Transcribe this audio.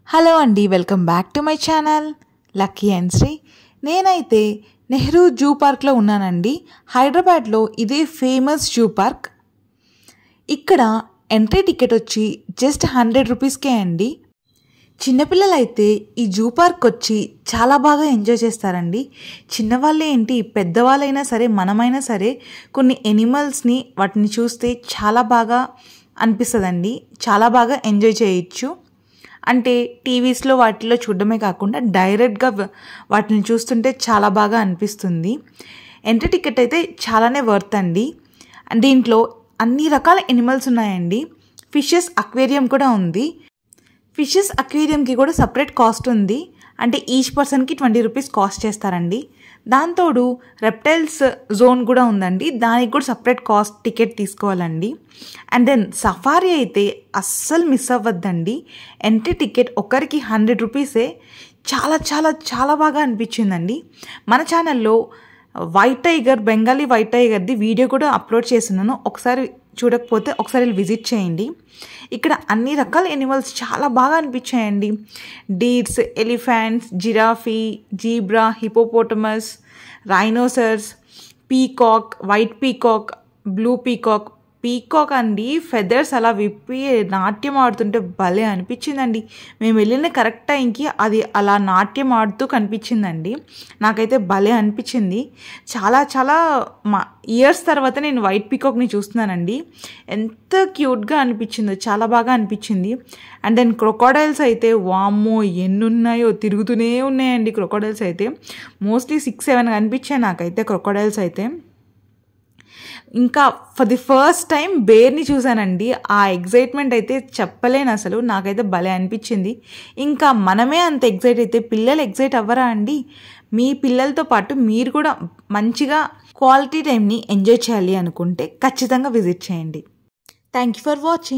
Hello అండి, welcome back to my channel lucky and Shri. నేనైతే Nehru zoo పార్క్లో ఉన్నానండి. హైదరాబాద్లో ఇదే ఫేమస్ జూ పార్క్. ఇక్కడ ఎంట్రీ టికెట్ వచ్చి జస్ట్ 100 రూపీస్కే అండి. చిన్నపిల్లలైతే ఈ జూ పార్క్ వచ్చి చాలా బాగా ఎంజాయ్ చేస్తారండి. చిన్నవాళ్ళే ఏంటి, పెద్దవాళ్ళైనా సరే, మనమైనా సరే కొన్ని ఎనిమల్స్ని వాటిని చూస్తే చాలా బాగా అనిపిస్తుందండి. చాలా బాగా ఎంజాయ్ చేయొచ్చు. అంటే టీవీస్లో వాటిలో చూడడమే కాకుండా డైరెక్ట్గా వాటిని చూస్తుంటే చాలా బాగా అనిపిస్తుంది. ఎంట్రీ టికెట్ అయితే చాలానే వర్త్ అండి. దీంట్లో అన్ని రకాల ఎనిమల్స్ ఉన్నాయండి. ఫిషెస్ అక్వేరియం కూడా ఉంది. ఫిషెస్ అక్వేరియంకి కూడా సపరేట్ కాస్ట్ ఉంది. అంటే ఈచ్ పర్సన్కి 20 రూపీస్ కాస్ట్ చేస్తారండి. దాంతోడు రెప్టైల్స్ జోన్ కూడా ఉందండి. దానికి కూడా సపరేట్ కాస్ట్ టికెట్ తీసుకోవాలండి. అండ్ దెన్ సఫారీ అయితే అస్సలు మిస్ అవ్వద్దండి. ఎంట్రీ టికెట్ ఒకరికి 100 రూపీసే. చాలా చాలా చాలా బాగా అనిపించిందండి. మన ఛానల్లో వైట్ టైగర్, బెంగాలీ వైట్ టైగర్ది వీడియో కూడా అప్లోడ్ చేస్తున్నాను. ఒకసారి చూడకపోతే ఒకసారి విజిట్ చేయండి. ఇక్కడ అన్ని రకాల ఎనిమల్స్ చాలా బాగా అనిపించాయండి. Deers, elephants, giraffe, zebra, hippopotamus, rhinoceros, peacock, white peacock, blue peacock. Peacock అండి ఫెదర్స్ అలా విప్పి నాట్యం ఆడుతుంటే భలే అనిపించిందండి. మేము వెళ్ళిన కరెక్ట్ టైంకి అది అలా నాట్యం ఆడుతూ కనిపించిందండి. నాకైతే భలే అనిపించింది. చాలా చాలా ఇయర్స్ తర్వాత నేను వైట్ పీకాక్ని చూస్తున్నానండి. ఎంత క్యూట్గా అనిపించిందో, చాలా బాగా అనిపించింది. అండ్ దెన్ క్రొకోడైల్స్ అయితే వామ్మో ఎన్నున్నాయో, తిరుగుతూనే ఉన్నాయండి. క్రొకోడైల్స్ అయితే మోస్ట్లీ 6-7 కనిపించాయి నాకైతే క్రొకోడైల్స్ అయితే. ఇంకా ఫర్ ది ఫస్ట్ టైం బేర్ని చూశానండి. ఆ ఎగ్జైట్మెంట్ అయితే చెప్పలేను అసలు. నాకైతే భలే అనిపించింది. ఇంకా మనమే అంత ఎగ్జైట్ అయితే పిల్లలు ఎగ్జైట్ అవ్వరా అండి? మీ పిల్లలతో పాటు మీరు కూడా మంచిగా క్వాలిటీ టైంని ఎంజాయ్ చేయాలి అనుకుంటే ఖచ్చితంగా విజిట్ చేయండి. Thank you for watching.